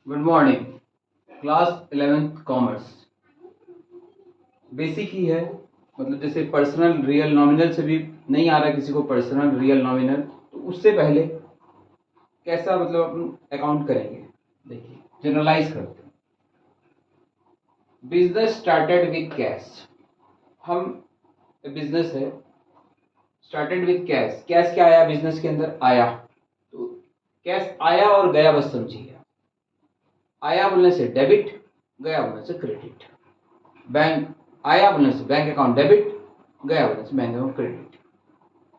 Good morning. Class 11th commerce basic ही है। मतलब जैसे पर्सनल रियल नॉमिनल से भी नहीं आ रहा किसी को पर्सनल रियल नॉमिनल, तो उससे पहले कैसा मतलब अपन अकाउंट करेंगे। देखिए, जनरलाइज करते हैं। Business started with cash. हम बिजनेस है, स्टार्टेड विद कैश। कैश क्या आया बिजनेस के अंदर? आया। तो कैश आया और गया, बस समझिए। आया बोलने से डेबिट, गया बोलने से क्रेडिट। बैंक आया बोलने से बैंक अकाउंट डेबिट, गया बोलने से बैंक अकाउंट क्रेडिट।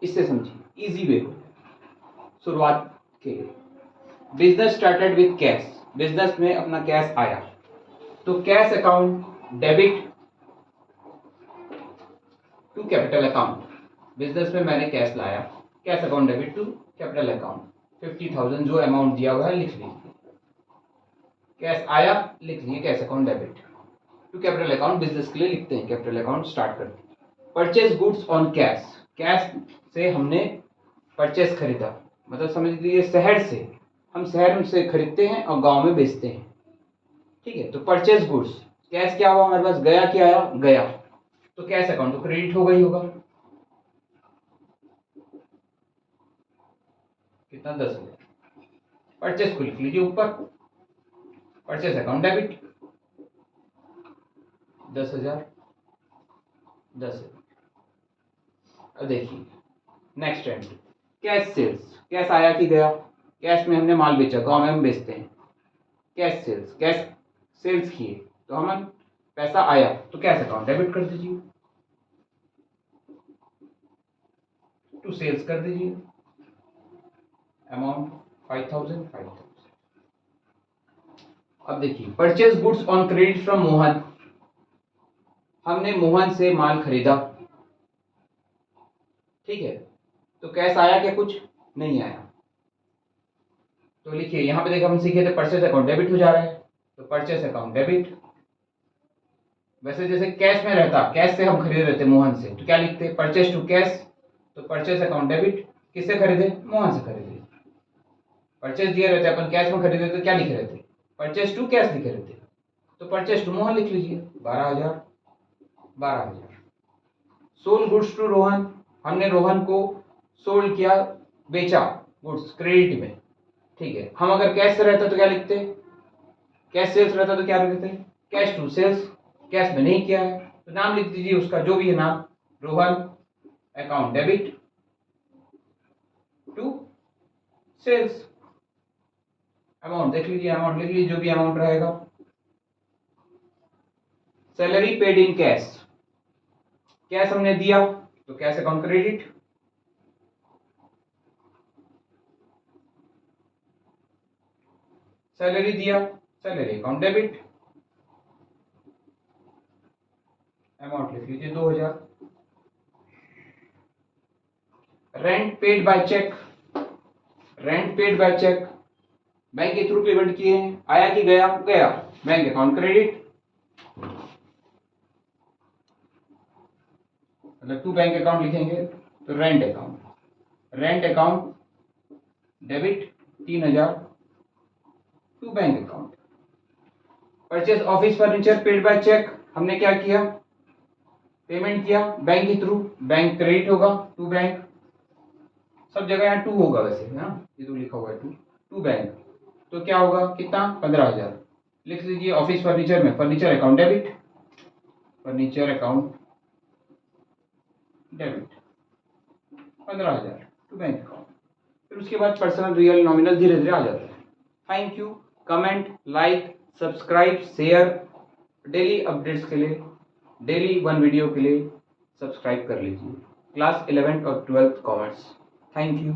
इससे समझिए, इजी वे हो शुरुआत के लिए। Business started with cash, business में अपना कैश आया तो cash account debit to capital account. Business में मैंने कैश लाया, cash account debit to capital account. 50,000 जो अमाउंट दिया हुआ है लिख लीजिए। कैश आया, लिख लीजिए cash account debit to capital account. Business के लिए लिखते हैं, कैपिटल अकाउंट स्टार्ट करते हैं। Purchase goods on cash, cash से हमने परचेज खरीदा, मतलब समझ लीजिए शहर से, हम शहर से खरीदते हैं और गांव में बेचते हैं। ठीक है, तो परचेज गुड्स, कैश क्या हुआ हमारे पास? गया क्या आया? गया। तो कैश अकाउंट तो क्रेडिट हो गई होगा। कितना? 10,000। परचेज को लिख लीजिए ऊपर, परचेज अकाउंट डेबिट 10,000 10,000। अब देखिए next entry, cash sales. Cash आया कि गया? कैश में हमने माल बेचा, गांव में हम बेचते हैं। कैश सेल्स, कैश सेल्स किए तो हम पैसा आया तो कैश अकाउंट डेबिट कर दीजिए, टू सेल्स कर दीजिए, अमाउंट 5,000। अब देखिए, purchase goods on credit from Mohan, हमने मोहन से माल खरीदा। ठीक है, तो कैश आया क्या? कुछ नहीं आया। तो लिखिए, यहां पे देखो हम सीखे थे परचेज अकाउंट डेबिट हो जा रहा है, तो परचेज अकाउंट डेबिट। वैसे जैसे कैश में रहता, कैश से हम खरीद रहे थे मोहन से, तो क्या लिखते? परचेज टू कैश, तो परचेज अकाउंट डेबिट। किससे खरीदे? मोहन से खरीदे। परचेज दिए रहते, अपन कैश में खरीदे तो क्या लिख रहे थे? परचेज टू कैश लिख रहे थे, तो परचेज टू मोहन लिख लीजिए, 12,000। सोल्ड गुड्स टू रोहन, हमने रोहन को सोल्ड किया, बेचा गुड्स क्रेडिट में। ठीक है, हम अगर कैश से रहता तो क्या लिखते? कैश सेल्स रहता तो क्या लिखते? Cash to sales. कैश में नहीं किया है तो नाम लिख दीजिए उसका जो भी है नाम, Rohan account debit to sales. Amount देख लीजिए, अमाउंट लिख लीजिए जो भी अमाउंट रहेगा। Salary paid in cash, cash हमने दिया तो कैश अकाउंट क्रेडिट। सैलरी दिया, सैलरी अकाउंट डेबिट, अमाउंट लिख लीजिए 2,000। Rent paid by cheque, rent paid by cheque, bank के थ्रू पेमेंट किए हैं, आया कि गया? गया, बैंक अकाउंट क्रेडिट। मतलब टू बैंक अकाउंट लिखेंगे तो rent account debit 3,000 to bank account. Purchase office furniture paid by cheque, हमने क्या किया? पेमेंट किया बैंक के थ्रू, बैंक क्रेडिट होगा टू बैंक। सब जगह यहाँ टू होगा वैसे, है ना, ये तो लिखा हुआ है टू बैंक। तो क्या होगा? कितना? 15,000। लिख लीजिए ऑफिस फर्नीचर में furniture account debit, furniture account debit 15,000 to bank account. फिर उसके बाद पर्सनल रियल नॉमिनल धीरे धीरे आ जाता है। Thank you. Comment, like, subscribe, share. Daily updates के लिए, डेली 1 वीडियो के लिए सब्सक्राइब कर लीजिए। क्लास 11th और 12th कॉमर्स। Thank you.